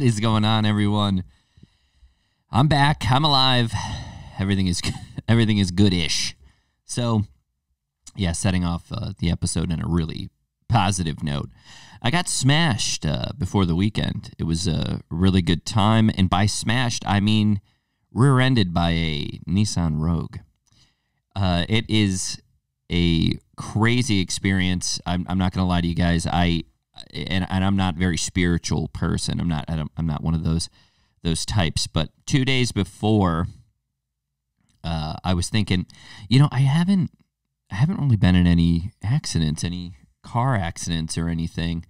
What is going on, everyone? I'm back. I'm alive. Everything is goodish. So, yeah, setting off the episode in a really positive note. I got smashed before the weekend. It was a really good time, and by smashed, I mean rear-ended by a Nissan Rogue. It is a crazy experience. I'm not going to lie to you guys. And I'm not a very spiritual person. I'm not one of those types. But 2 days before, I was thinking, I haven't really been in any accidents, any car accidents or anything.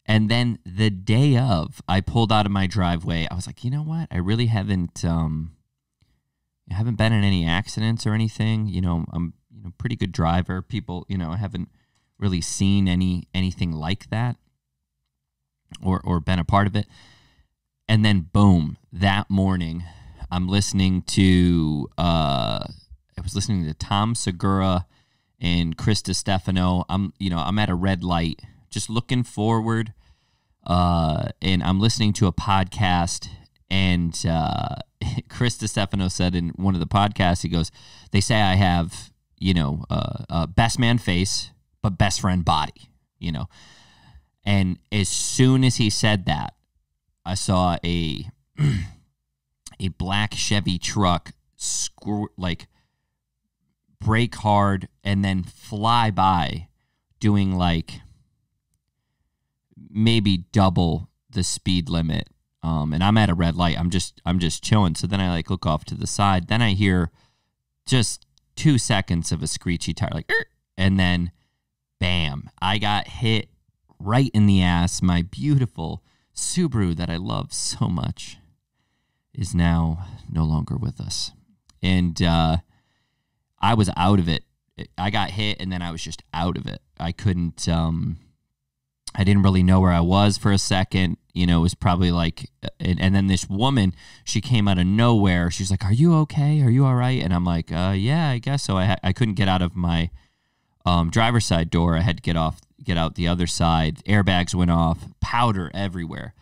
And then the day of, I pulled out of my driveway. I was like, you know what? I really haven't been in any accidents or anything. I'm a pretty good driver. People, I haven't really seen anything like that or been a part of it. And then boom, that morning I'm listening to Tom Segura and Chris Stefano. I'm at a red light just looking forward, and I'm listening to a podcast, and Chris Stefano said in one of the podcasts, he goes, they say I have a best man face but best friend body, And as soon as he said that, I saw a black Chevy truck brake hard and then fly by, doing maybe double the speed limit. And I'm at a red light. I'm just chilling. So then I look off to the side. Then I hear just 2 seconds of a screechy tire, and then bam, I got hit right in the ass. My beautiful Subaru that I love so much is now no longer with us. And I was out of it. I got hit, and then I was just out of it. I couldn't, I didn't really know where I was for a second. It was probably and then this woman, she came out of nowhere. She's like, "Are you okay? Are you all right?" And I'm like, "Yeah, I guess so." I couldn't get out of my driver's side door. I had to get out the other side. Airbags went off, powder everywhere.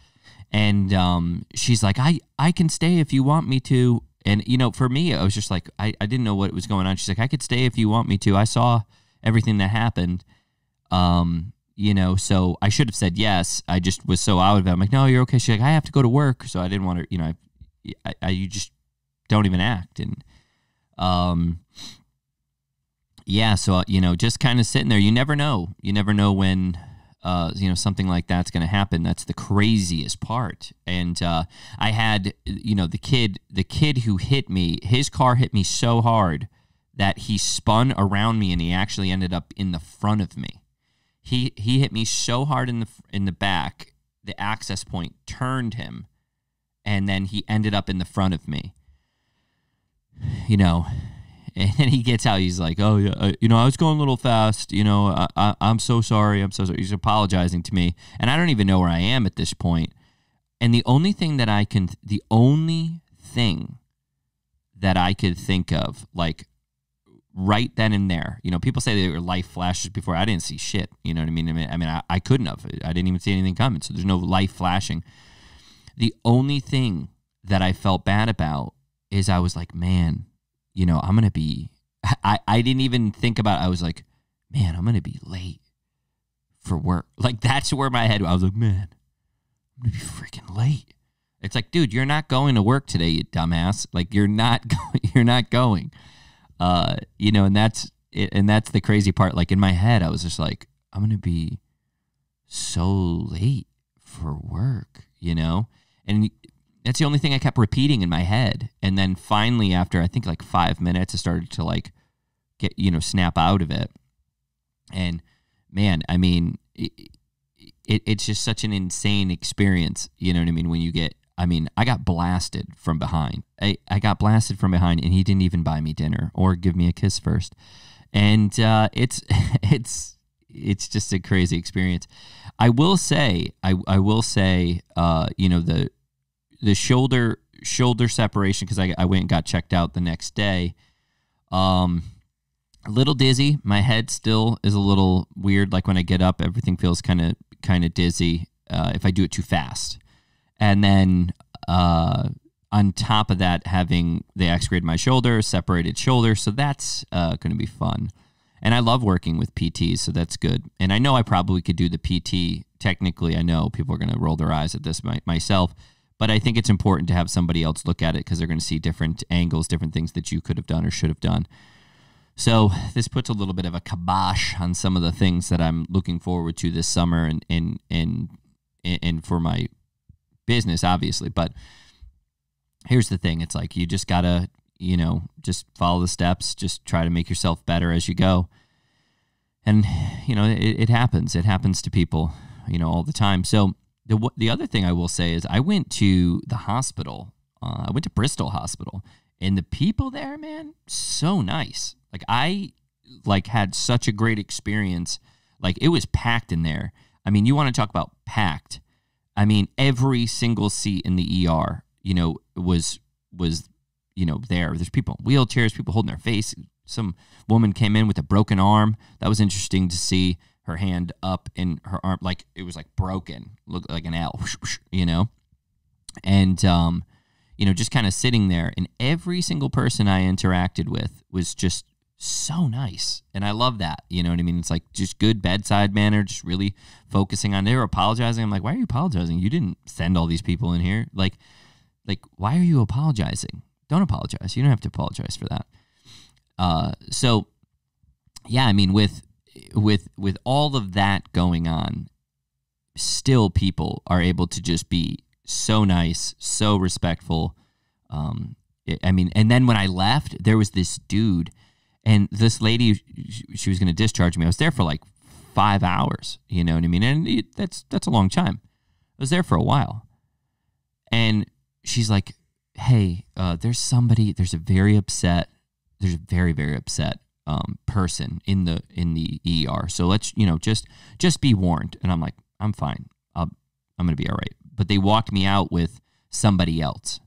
And she's like, I can stay if you want me to. And, for me, I was just like, I didn't know what was going on. She's like, I could stay if you want me to. I saw everything that happened. So I should have said yes. I just was so out of it. I'm like, no, you're okay. She's like, I have to go to work. So I didn't want to, you just don't even act. And, yeah, so, just kind of sitting there. You never know. You never know when, something like that's going to happen. That's the craziest part. And I had, the kid who hit me, his car hit me so hard that he spun around me and he actually ended up in the front of me. He hit me so hard in the back, the access point turned him, and then he ended up in the front of me. And then he gets out. He's like, "Oh yeah, I was going a little fast. I'm so sorry. I'm so sorry." He's apologizing to me, and I don't even know where I am at this point. And the only thing that I could think of, right then and there, people say there were life flashes before. I didn't see shit. You know what I mean? I couldn't have. I didn't even see anything coming. So there's no life flashing. The only thing that I felt bad about is I was like, man, I'm going to be, I didn't even think about it. I was like, man, I'm going to be late for work. That's where my head, I was like, man, I'm going to be freaking late. It's like, dude, you're not going to work today, you dumbass. You're not going, and that's it. And that's the crazy part. In my head, I was just like, I'm going to be so late for work, and that's the only thing I kept repeating in my head. And then finally, after I think 5 minutes, I started to get, snap out of it. And man, I mean, it's just such an insane experience. You know what I mean? When you get, I got blasted from behind. I got blasted from behind, and he didn't even buy me dinner or give me a kiss first. And it's just a crazy experience. I will say, the shoulder separation, because I went and got checked out the next day. A little dizzy. My head still is a little weird. When I get up, everything feels kind of dizzy if I do it too fast. And then on top of that, they x-rayed my shoulder, separated shoulder. So that's going to be fun. And I love working with PTs, so that's good. And I know I probably could do the PT. Technically, I know people are going to roll their eyes at this myself. But I think it's important to have somebody else look at it because they're going to see different angles, different things that you could have done or should have done. So this puts a little bit of a kibosh on some of the things that I'm looking forward to this summer and for my business, obviously. But here's the thing. It's like you just got to, just follow the steps. Just try to make yourself better as you go. And, it happens. It happens to people, all the time. So the other thing I will say is I went to the hospital. I went to Bristol Hospital. And the people there, man, so nice. Like, I had such a great experience. Like, it was packed in there. I mean, you want to talk about packed. I mean, every single seat in the ER, was there. There's people in wheelchairs, people holding their face. Some woman came in with a broken arm. That was interesting to see her hand up and her arm, like, it was like broken, looked like an L, And, just kind of sitting there. And every single person I interacted with was just so nice. And I love that. You know what I mean? It's like just good bedside manner, just really focusing on, they were apologizing. I'm like, why are you apologizing? You didn't send all these people in here. Like, why are you apologizing? Don't apologize. You don't have to apologize for that. So yeah, I mean, with all of that going on, still people are able to just be so nice, so respectful. And then when I left, there was this dude and this lady, she was going to discharge me. I was there for like 5 hours, you know what I mean? And that's a long time. I was there for a while. And she's like, hey, there's a very, very upset person in the ER. So let's, just be warned. And I'm like, I'm fine. I'm going to be all right. But they walked me out with somebody else.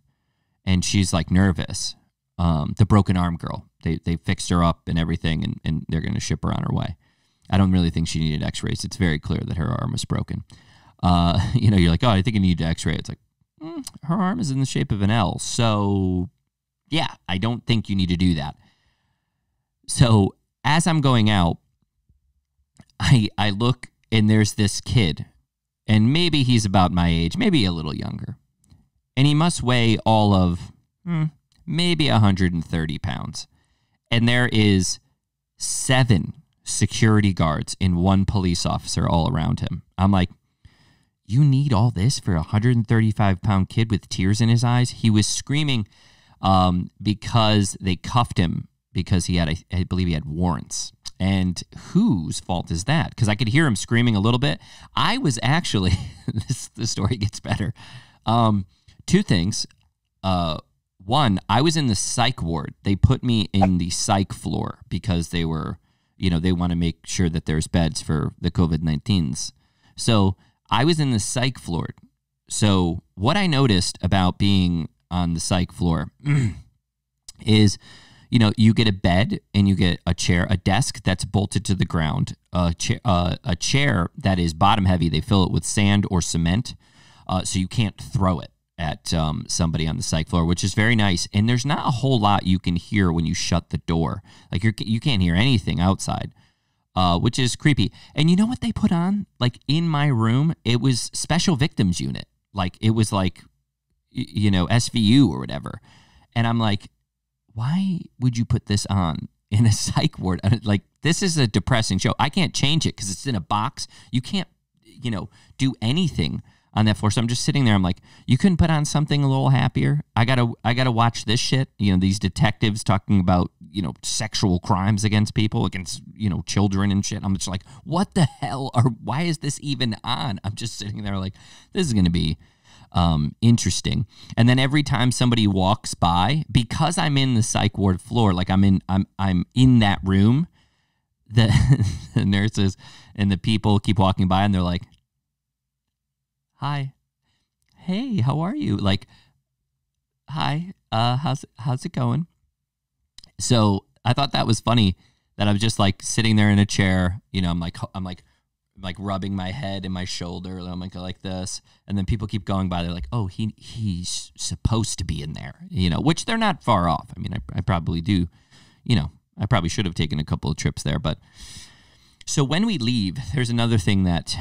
And she's like nervous. The broken arm girl. They fixed her up and everything, and they're going to ship her on her way. I don't really think she needed x-rays. It's very clear that her arm was broken. You're like, oh, I think you need to x-ray. It's like, her arm is in the shape of an L. So, yeah, I don't think you need to do that. So, as I'm going out, I look, and there's this kid. And maybe he's about my age, maybe a little younger. And he must weigh all of maybe 130 pounds. And there is 7 security guards and 1 police officer all around him. I'm like, you need all this for a 135-pound kid with tears in his eyes? He was screaming because they cuffed him because I believe he had warrants. And whose fault is that? Because I could hear him screaming a little bit. I was actually, the story gets better. 2 things. One, I was in the psych ward. They put me in the psych floor because they were, they want to make sure that there's beds for the COVID-19s. So I was in the psych floor. So what I noticed about being on the psych floor is, you get a bed and you get a chair, a desk that's bolted to the ground, a chair that is bottom heavy. They fill it with sand or cement, so you can't throw it at somebody on the psych floor, which is very nice. And there's not a whole lot you can hear when you shut the door. Like you can't hear anything outside, which is creepy. And you know what they put on? Like in my room, it was Special Victims Unit. Like it was like, SVU or whatever. And I'm like, why would you put this on in a psych ward? Like, this is a depressing show. I can't change it because it's in a box. You can't, do anything on that floor. So I'm just sitting there. I'm like, you couldn't put on something a little happier? I gotta watch this shit. These detectives talking about, sexual crimes against people, against, children and shit. I'm just like, what the hell? Or why is this even on? I'm just sitting there like, this is going to be interesting. And then every time somebody walks by, because I'm in the psych ward floor, like I'm in that room, the nurses and the people keep walking by and they're like, hi, hey, how are you? Like, hi, how's it going? So I thought that was funny that I was just like sitting there in a chair, I'm like like rubbing my head and my shoulder. I'm like this. And then people keep going by. They're like, oh, he's supposed to be in there, which they're not far off. I mean, I probably do, I probably should have taken a couple of trips there. But so when we leave, there's another thing that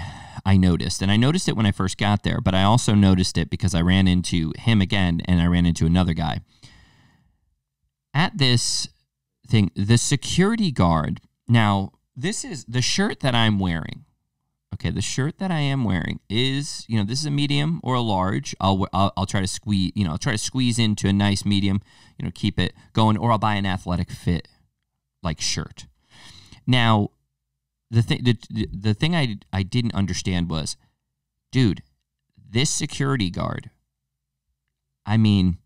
I noticed. And I noticed it when I first got there, but I also noticed it because I ran into him again and I ran into another guy. At this thing, the security guard, now this is the shirt that I'm wearing. Okay, the shirt that I am wearing is, this is a medium or a large. I'll try to squeeze, I'll try to squeeze into a nice medium, keep it going, or I'll buy an athletic fit like shirt. Now, the thing I didn't understand was, dude, this security guard, I mean,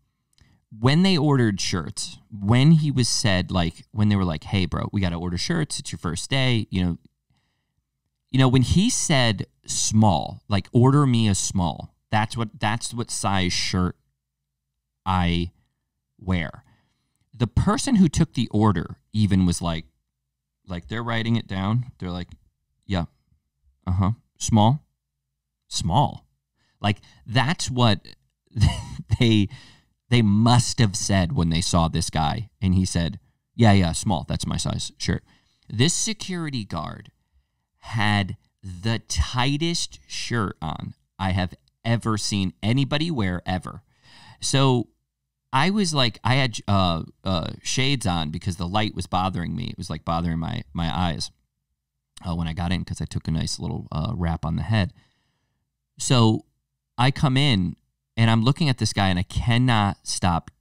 when they ordered shirts, when he was said, like, when they were like, hey, bro, we got to order shirts. It's your first day, when he said small, like order me a small, that's what size shirt I wear. The person who took the order even was like they're writing it down. They're like, yeah, small. Like that's what they must have said when they saw this guy. And he said, yeah, small. That's my size shirt. This security guard had the tightest shirt on I have ever seen anybody wear ever. So I was like, I had shades on because the light was bothering me. It was like bothering my eyes when I got in because I took a nice little wrap on the head. So I come in and I'm looking at this guy and I cannot stop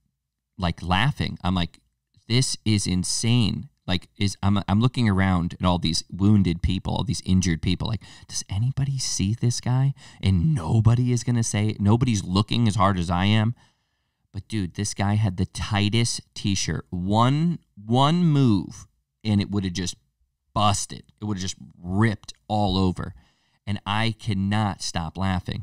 like laughing. I'm like, this is insane. Like, I'm looking around at all these wounded people, all these injured people. Like, does anybody see this guy? And nobody is going to say it. Nobody's looking as hard as I am. But, dude, this guy had the tightest T-shirt. One move, and it would have just busted. It would have just ripped all over. And I cannot stop laughing.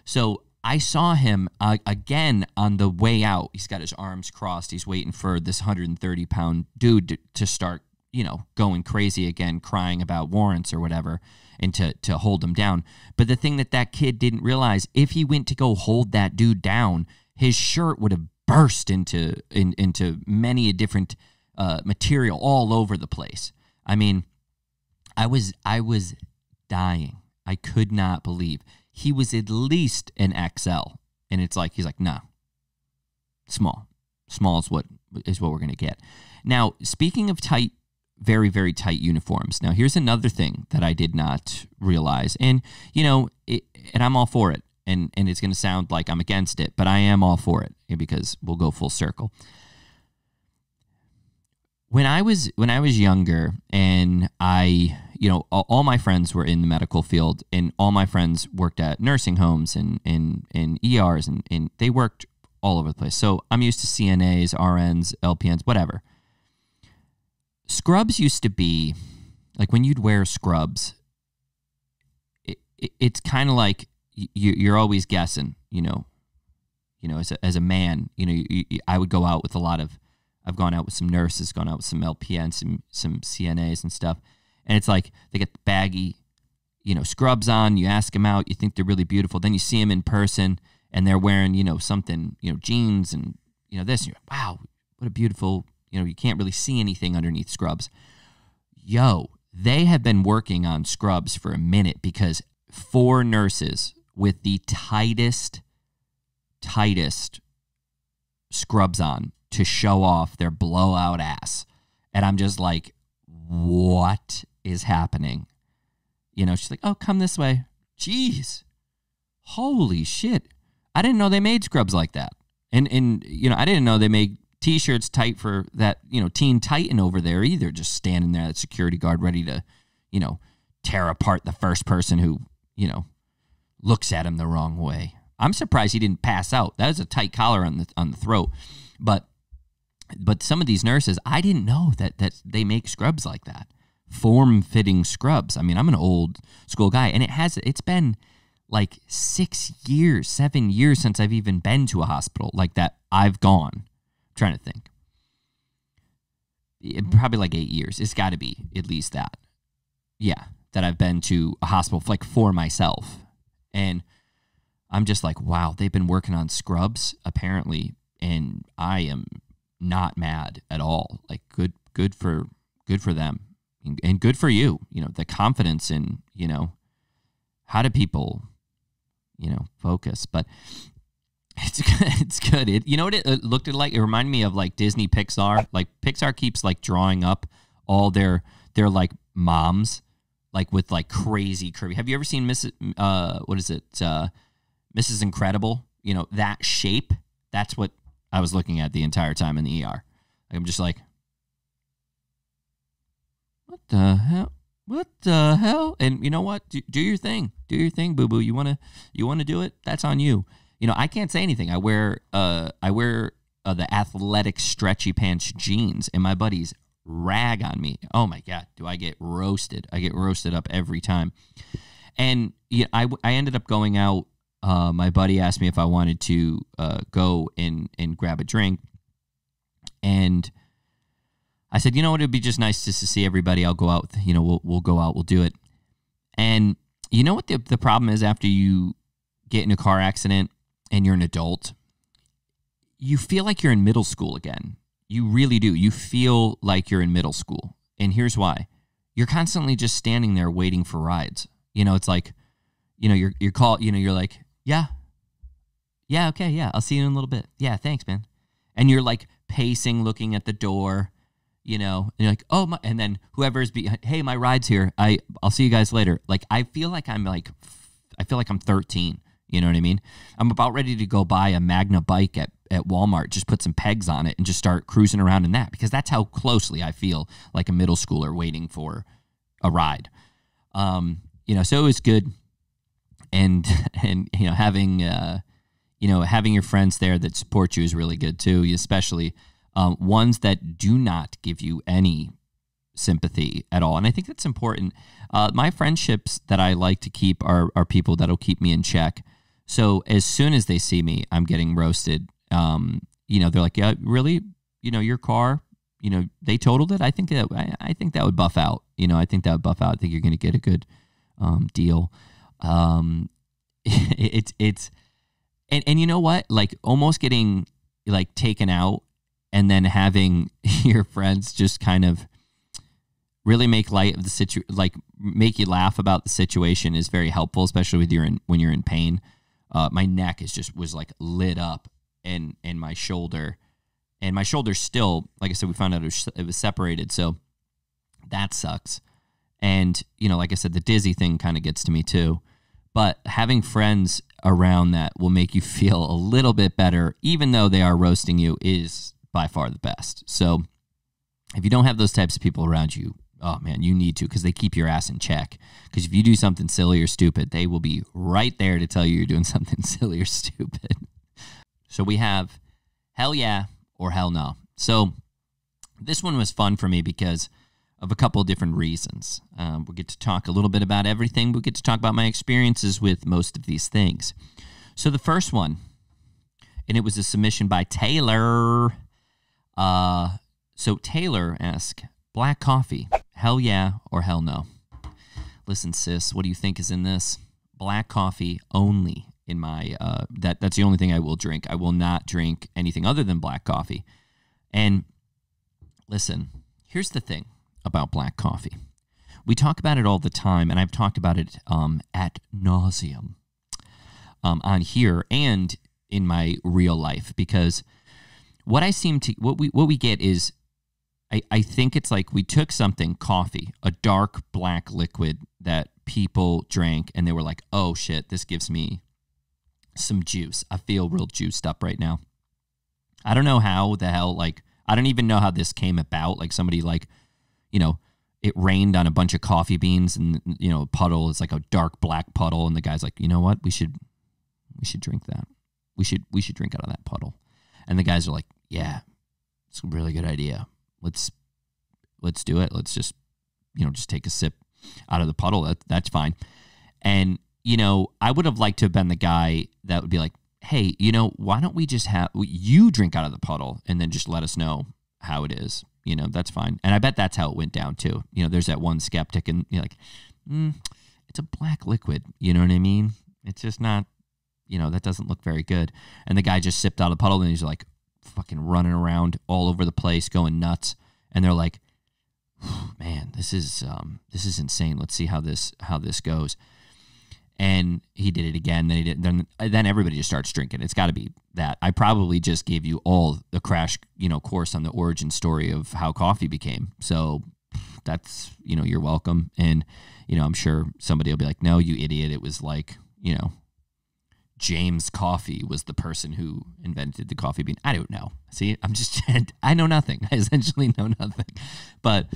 So I saw him again on the way out. He's got his arms crossed. He's waiting for this 130-pound dude to start, going crazy again, crying about warrants or whatever, and to hold him down. But the thing that kid didn't realize, if he went to go hold that dude down, his shirt would have burst into many a different material all over the place. I mean, I was dying. I could not believe. He was at least an XL, and it's like he's like, nah, small. Small is what we're gonna get. Now, speaking of tight, very very tight uniforms. Now, here's another thing that I did not realize, and and I'm all for it, and it's gonna sound like I'm against it, but I am all for it because we'll go full circle. When I was younger, and all my friends were in the medical field, and all my friends worked at nursing homes and ERs, and they worked all over the place. So I'm used to CNAs, RNs, LPNs, whatever. Scrubs used to be, like when you'd wear scrubs, it's kind of like you're always guessing, as a man, I would go out with a lot of, I've gone out with some nurses, gone out with some LPNs, some CNAs and stuff. And it's like they get the baggy, scrubs on. You ask them out. You think they're really beautiful. Then you see them in person and they're wearing, something, jeans and, this. And you're like, wow, what a beautiful, you can't really see anything underneath scrubs. Yo, they have been working on scrubs for a minute because 4 nurses with the tightest scrubs on to show off their blowout ass. And I'm just like, what is happening? She's like, oh, come this way. Jeez. Holy shit. I didn't know they made scrubs like that. And I didn't know they made T-shirts tight for that, Teen Titan over there either, just standing there, that security guard ready to, tear apart the first person who, looks at him the wrong way. I'm surprised he didn't pass out. That was a tight collar on the throat. But some of these nurses, I didn't know that they make scrubs like that. Form-fitting scrubs. I mean, I'm an old school guy, and it's been like 7 years since I've even been to a hospital like that. I've gone. I'm trying to think. Probably like 8 years. It's got to be at least that. Yeah, that I've been to a hospital like for myself. And I'm just like, wow, they've been working on scrubs apparently, and I am not mad at all. Like good for them, and good for you. You know, the confidence in, you know, how do people, you know, focus. But it's good. You know what it looked like? It reminded me of like Disney Pixar. Like Pixar keeps like drawing up all their like moms, like with like crazy curvy. Have you ever seen Mrs. Incredible? You know, that shape. That's what I was looking at the entire time in the ER. I'm just like, what the hell? What the hell? And you know what? Do your thing. Do your thing, boo boo. You wanna do it? That's on you. You know, I can't say anything. I wear the athletic stretchy pants jeans, and my buddies rag on me. Oh my God, do I get roasted? I get roasted up every time. And yeah, I ended up going out. My buddy asked me if I wanted to go and grab a drink, and I said, you know what, it'd be just nice just to see everybody. I'll go out. You know, we'll go out. We'll do it. And you know what the problem is after you get in a car accident and you're an adult, you feel like you're in middle school again. You really do. You feel like you're in middle school. And here's why. You're constantly just standing there waiting for rides. You know, it's like, you know, you're called, you know, you're like, yeah, okay, yeah, I'll see you in a little bit. Yeah, thanks, man. And you're like pacing, looking at the door, you know, and you're like, oh, my, and then whoever's hey, my ride's here. I'll see you guys later. Like, I feel like I'm 13. You know what I mean? I'm about ready to go buy a Magna bike at Walmart, just put some pegs on it and just start cruising around in that, because that's how closely I feel like a middle schooler waiting for a ride. You know, so it was good. And you know, having your friends there that support you is really good too, especially ones that do not give you any sympathy at all. And I think that's important. My friendships that I like to keep are people that'll keep me in check. So as soon as they see me, I'm getting roasted. You know, they're like, yeah, really? You know, your car, you know, they totaled it. I think that would buff out. You know, I think that would buff out. I think you're going to get a good deal. It's and you know what? Like almost getting like taken out and then having your friends just kind of really make light of the like make you laugh about the situation is very helpful, especially when you're in pain. My neck was like lit up, and my shoulder, still, like I said, we found out it was separated, so that sucks. And you know, like I said, the dizzy thing kind of gets to me too. But having friends around that will make you feel a little bit better, even though they are roasting you, is by far the best. So if you don't have those types of people around you, oh man, you need to, because they keep your ass in check. Because if you do something silly or stupid, they will be right there to tell you you're doing something silly or stupid. So we have hell yeah or hell no. So this one was fun for me because of a couple of different reasons. We'll get to talk a little bit about everything. We'll get to talk about my experiences with most of these things. So the first one, and it was a submission by Taylor. So Taylor asked, black coffee, hell yeah or hell no? Listen, sis, what do you think is in this? Black coffee only in my, that's the only thing I will drink. I will not drink anything other than black coffee. And listen, here's the thing about black coffee. We talk about it all the time, and I've talked about it ad nauseum on here and in my real life, because what we get is, I think it's like we took something, coffee, a dark black liquid that people drank, and they were like, oh shit, this gives me some juice. I feel real juiced up right now. I don't know how the hell, like, I don't even know how this came about. Like somebody like, you know, it rained on a bunch of coffee beans, and, you know, a puddle is like a dark black puddle. And the guy's like, you know what? We should drink that. We should drink out of that puddle. And the guys are like, yeah, it's a really good idea. Let's do it. Let's just take a sip out of the puddle. That's fine. And, you know, I would have liked to have been the guy that would be like, hey, you know, why don't we just have you drink out of the puddle and then just let us know how it is. That's fine. And I bet that's how it went down too. There's that one skeptic and you're like, it's a black liquid. You know what I mean? It's just not, that doesn't look very good. And the guy just sipped out of the puddle and he's like fucking running around all over the place, going nuts. And they're like, man, this is insane. Let's see how this goes. And he did it again. Then he did. Then everybody just starts drinking. It's got to be that. I probably just gave you all the crash, course on the origin story of how coffee became. So that's, you're welcome. And, I'm sure somebody will be like, no, you idiot. It was like, James Coffee was the person who invented the coffee bean. I don't know. See, I know nothing. I essentially know nothing. But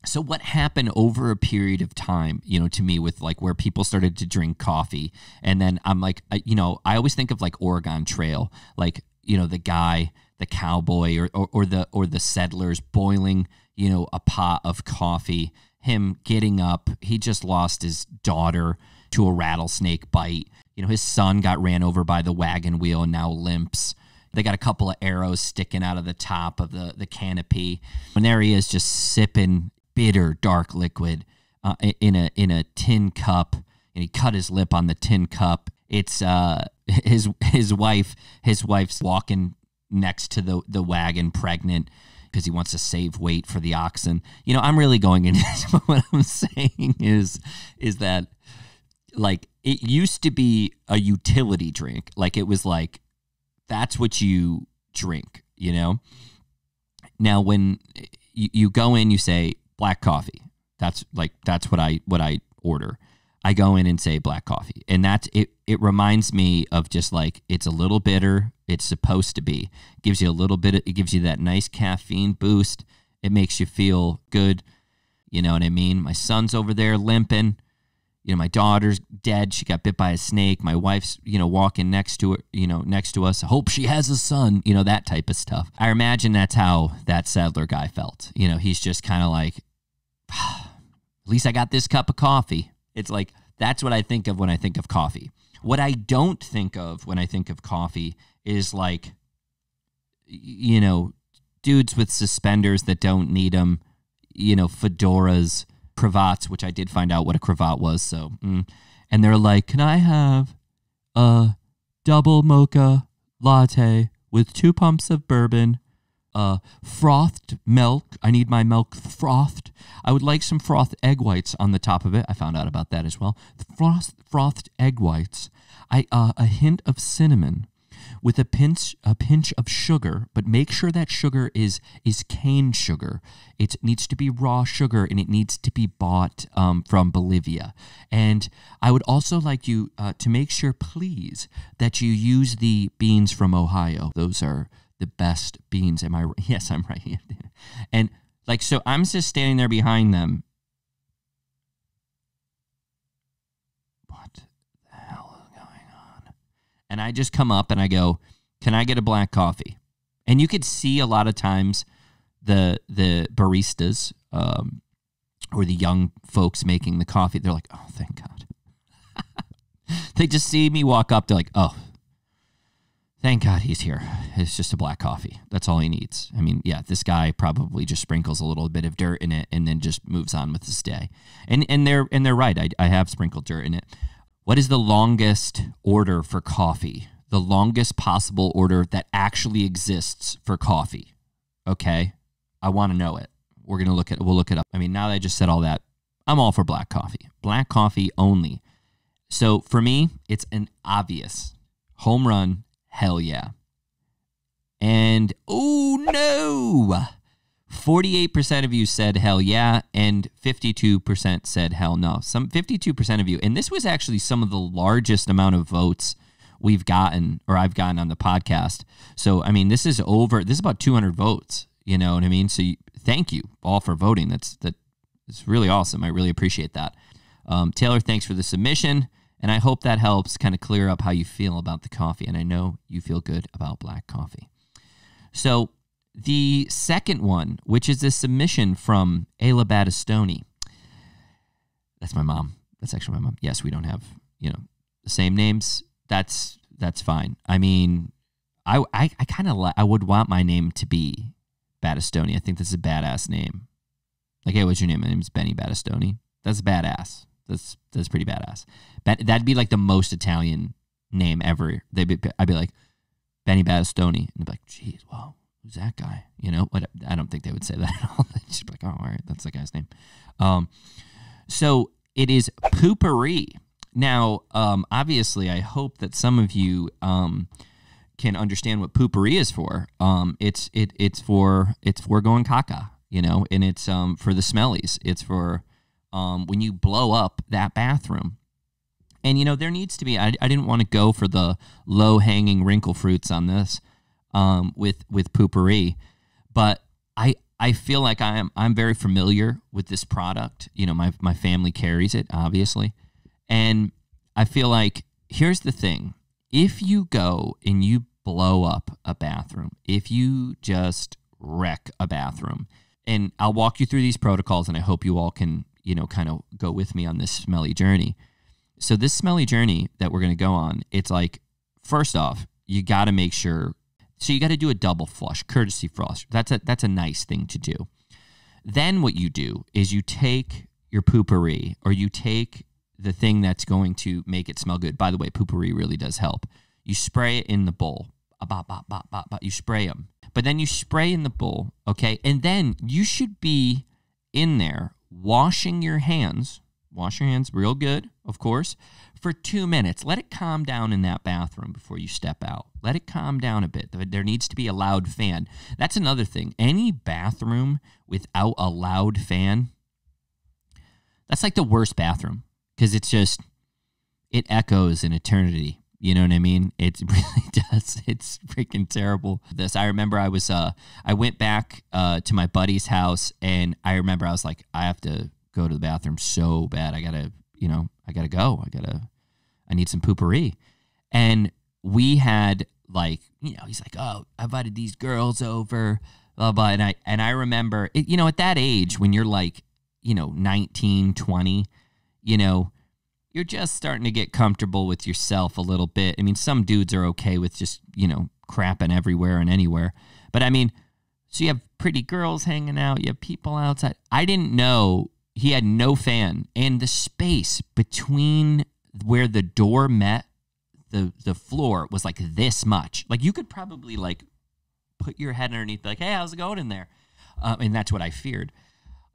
so what happened over a period of time, to me with like where people started to drink coffee, and then I'm like, I always think of like Oregon Trail, like, the guy, the cowboy or the settlers boiling, a pot of coffee, him getting up, he just lost his daughter to a rattlesnake bite. His son got ran over by the wagon wheel and now limps. They got a couple of arrows sticking out of the top of the canopy. And there he is just sipping bitter, dark liquid in a tin cup. And he cut his lip on the tin cup. It's his wife's walking next to the wagon pregnant because he wants to save weight for the oxen. I'm really going into what I'm saying is that, like, it used to be a utility drink. Like, it was like, that's what you drink, Now, when you go in, you say black coffee. That's what I order. I go in and say black coffee. And that's it. It reminds me of just like, it's a little bitter. It's supposed to be. It gives you it gives you that nice caffeine boost. It makes you feel good. You know what I mean? My son's over there limping. My daughter's dead. She got bit by a snake. My wife's, walking next to her, next to us. I hope she has a son, that type of stuff. I imagine that's how that settler guy felt. He's just kind of like, at least I got this cup of coffee. It's like, that's what I think of when I think of coffee. What I don't think of when I think of coffee is like, dudes with suspenders that don't need them, fedoras, cravats, which I did find out what a cravat was. So, and they're like, can I have a double mocha latte with 2 pumps of bourbon, frothed milk. I need my milk frothed. I would like some frothed egg whites on the top of it. I found out about that as well. Frothed egg whites. A hint of cinnamon with a pinch of sugar, but make sure that sugar is cane sugar. It needs to be raw sugar, and it needs to be bought from Bolivia. And I would also like you to make sure, please, that you use the beans from Ohio. Those are the best beans. Am I right? Yes, I'm right. And like, so I'm just standing there behind them. What the hell is going on? And I just come up and I go, can I get a black coffee? And you could see a lot of times the baristas or the young folks making the coffee, they're like, oh, thank God. They just see me walk up. They're like, oh, thank God he's here. It's just a black coffee. That's all he needs. I mean, yeah, this guy probably just sprinkles a little bit of dirt in it and then just moves on with his day. And they're right. I have sprinkled dirt in it. What is the longest order for coffee? The longest possible order that actually exists for coffee. Okay? I want to know it. We'll look it up. I mean, now that I just said all that, I'm all for black coffee. Black coffee only. So for me, it's an obvious home run. Hell yeah. And, oh no, 48% of you said hell yeah, and 52% said hell no. 52% of you, and this was actually some of the largest amount of votes I've gotten on the podcast. So, I mean, this is about 200 votes, you know what I mean? So thank you all for voting. It's really awesome. I really appreciate that. Taylor, thanks for the submission. And I hope that helps kind of clear up how you feel about the coffee. And I know you feel good about black coffee. So the second one, which is a submission from Ayla Battistoni. That's my mom. That's actually my mom. Yes, we don't have, the same names. That's fine. I mean, I would want my name to be Battistoni. I think that's a badass name. Like, hey, what's your name? My name's Benny Battistoni. That's badass. That's pretty badass. That'd be like the most Italian name ever. I'd be like, Benny Battistoni. And they'd be like, geez, wow, who's that guy? You know, but I don't think they would say that at all. They'd just be like, oh, all right, that's the guy's name. So it is Poopery. Now, obviously, I hope that some of you can understand what Poopery is for. It's for going caca, you know, and it's for the smellies. It's for when you blow up that bathroom. And, you know, there needs to be, I didn't want to go for the low-hanging wrinkle fruits on this with Poopery, but I feel like I'm very familiar with this product. You know, my family carries it, obviously. And I feel like, here's the thing. If you go and you blow up a bathroom, if you just wreck a bathroom, and I'll walk you through these protocols, and I hope you all can, you know, kind of go with me on this smelly journey. So this smelly journey that we're going to go on, it's like, first off, you got to make sure, so you got to do a double flush, courtesy flush. That's a nice thing to do. Then what you do is you take your Poopery, or you take the thing that's going to make it smell good. By the way, Poopery really does help. You spray it in the bowl. You spray them. But then you spray in the bowl, okay? And then you should be in there washing your hands. Wash your hands real good, of course, for 2 minutes. Let it calm down in that bathroom before you step out. Let it calm down a bit. There needs to be a loud fan. That's another thing. Any bathroom without a loud fan, that's like the worst bathroom, because it's just, it echoes in eternity. You know what I mean? It really does. It's freaking terrible. I remember I went back to my buddy's house, and I remember I was like, I have to go to the bathroom so bad. I gotta go. I need some Poopery. And we had, like, you know, he's like, oh, I invited these girls over, blah, blah. And I remember, you know, at that age, when you're like, you know, 19, 20, you know, you're just starting to get comfortable with yourself a little bit. I mean, some dudes are okay with just, you know, crapping everywhere and anywhere. But I mean, so you have pretty girls hanging out, you have people outside. I didn't know he had no fan, and the space between where the door met the floor was like this much. Like, you could probably like put your head underneath, like, hey, how's it going in there? And that's what I feared.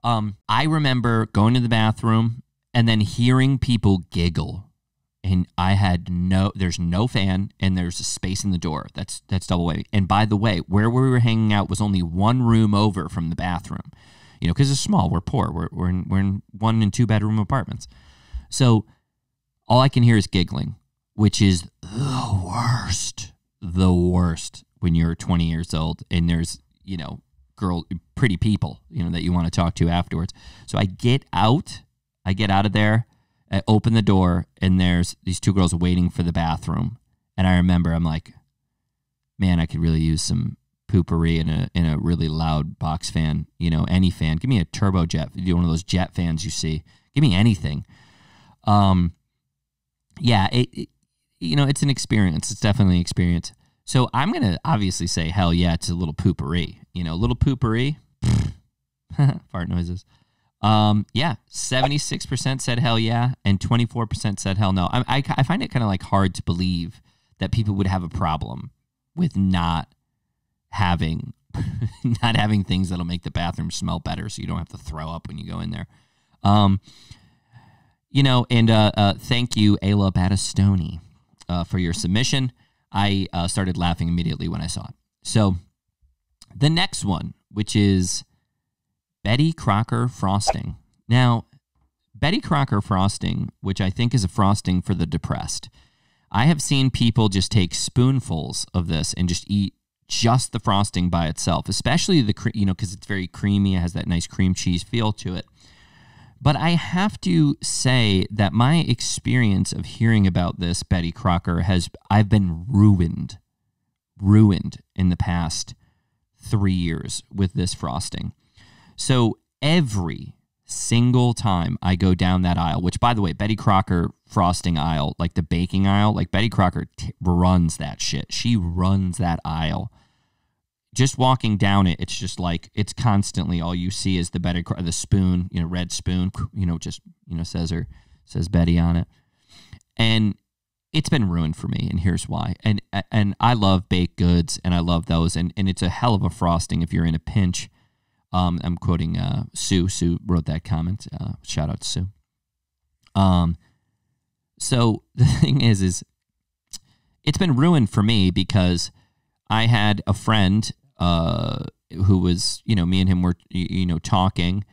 I remember going to the bathroom and then hearing people giggle, and there's no fan, and there's a space in the door. That's double whammy. And by the way, where we were hanging out was only one room over from the bathroom. You know, because it's small. We're poor. We're in 1 and 2 bedroom apartments. So all I can hear is giggling, which is the worst. The worst when you're 20 years old and there's, you know, pretty people, you know, that you want to talk to afterwards. So I get out of there, I open the door, and there's these 2 girls waiting for the bathroom. And I remember, I'm like, man, I could really use some Poopery in a really loud box fan, you know, any fan. Give me a turbojet, one of those jet fans you see. Give me anything. Yeah, you know, it's an experience. It's definitely an experience. So I'm going to obviously say, hell yeah, it's a little Poopery. You know, little Poopery. Fart noises. Yeah, 76% said hell yeah, and 24% said hell no. I find it kind of like hard to believe that people would have a problem with not having things that'll make the bathroom smell better, so you don't have to throw up when you go in there. You know, and thank you, Ayla Battistoni, for your submission. I started laughing immediately when I saw it. So the next one, which is Betty Crocker frosting. Now, Betty Crocker frosting, which I think is a frosting for the depressed. I have seen people just take spoonfuls of this and just eat just the frosting by itself, especially because it's very creamy. It has that nice cream cheese feel to it. But I have to say that my experience of hearing about this Betty Crocker I've been ruined in the past 3 years with this frosting. So every single time I go down that aisle, which, by the way, Betty Crocker frosting aisle, like the baking aisle, like Betty Crocker runs that shit. She runs that aisle just walking down it, it's just like, it's constantly all you see is the spoon, red spoon, just, says Betty on it. And it's been ruined for me, and here's why. And I love baked goods, and I love those, and it's a hell of a frosting if you're in a pinch. I'm quoting Sue. Sue wrote that comment. Shout out to Sue. So the thing is it's been ruined for me because I had a friend who was, me and him were, talking,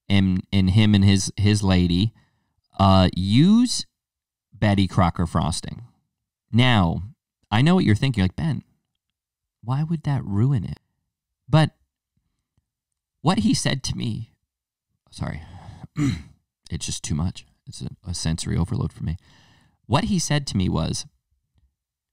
and him and his lady use Betty Crocker frosting. Now, I know what you're thinking, like, Ben, why would that ruin it? But what he said to me, sorry, it's just too much. It's a sensory overload for me. What he said to me was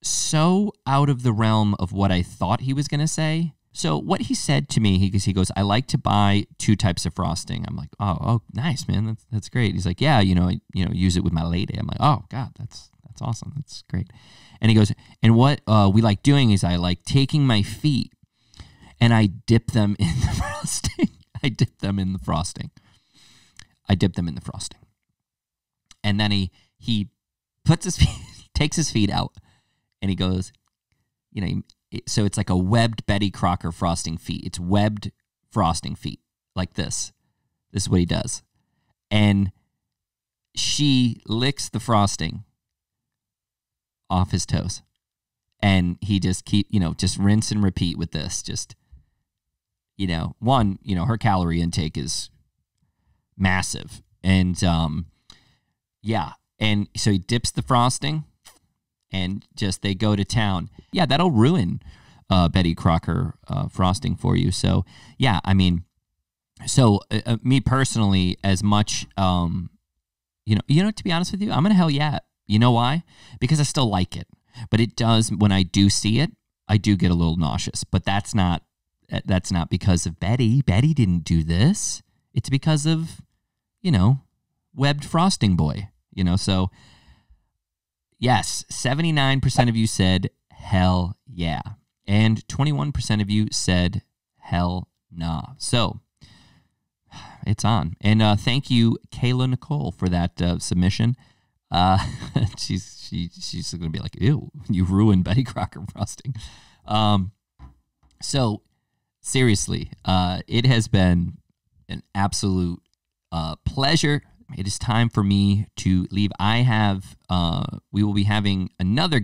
so out of the realm of what I thought he was going to say. So what he said to me, he goes, I like to buy 2 types of frosting. I'm like, oh, nice, man. That's great. He's like, yeah, use it with my lady. I'm like, oh God, that's awesome. That's great. And he goes, and what we like doing is I like taking my feet and I dip them in the frosting. I dip them in the frosting. And then he puts his feet, takes his feet out, and he goes, so it's like a webbed Betty Crocker frosting feet. It's webbed frosting feet like this. This is what he does. And she licks the frosting off his toes. And he just just rinse and repeat with this. Just, her calorie intake is massive. And, and so he dips the frosting and just they go to town. Yeah, that'll ruin Betty Crocker frosting for you. So, yeah, I mean, me personally, as much, to be honest with you, I'm going to hell yeah. You know why? Because I still like it. But it does, when I do see it, I do get a little nauseous. But that's not because of Betty. Betty didn't do this. It's because of, webbed frosting boy. So yes, 79% of you said hell yeah. And 21% of you said hell nah. So it's on. And thank you, Kayla Nicole, for that submission. She's going to be like, ew, you ruined Betty Crocker frosting. So seriously, it has been an absolute pleasure. It is time for me to leave. We will be having another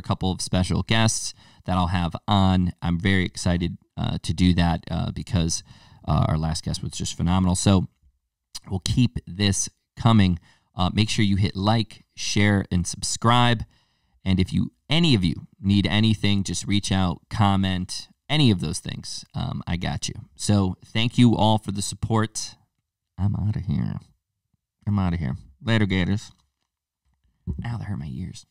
couple of special guests that I'll have on. I'm very excited to do that because our last guest was just phenomenal. So we'll keep this coming. Make sure you hit like, share, and subscribe. And if any of you need anything, just reach out, comment, any of those things. I got you. So thank you all for the support. I'm out of here. Later, Gators. Ow, that hurt my ears.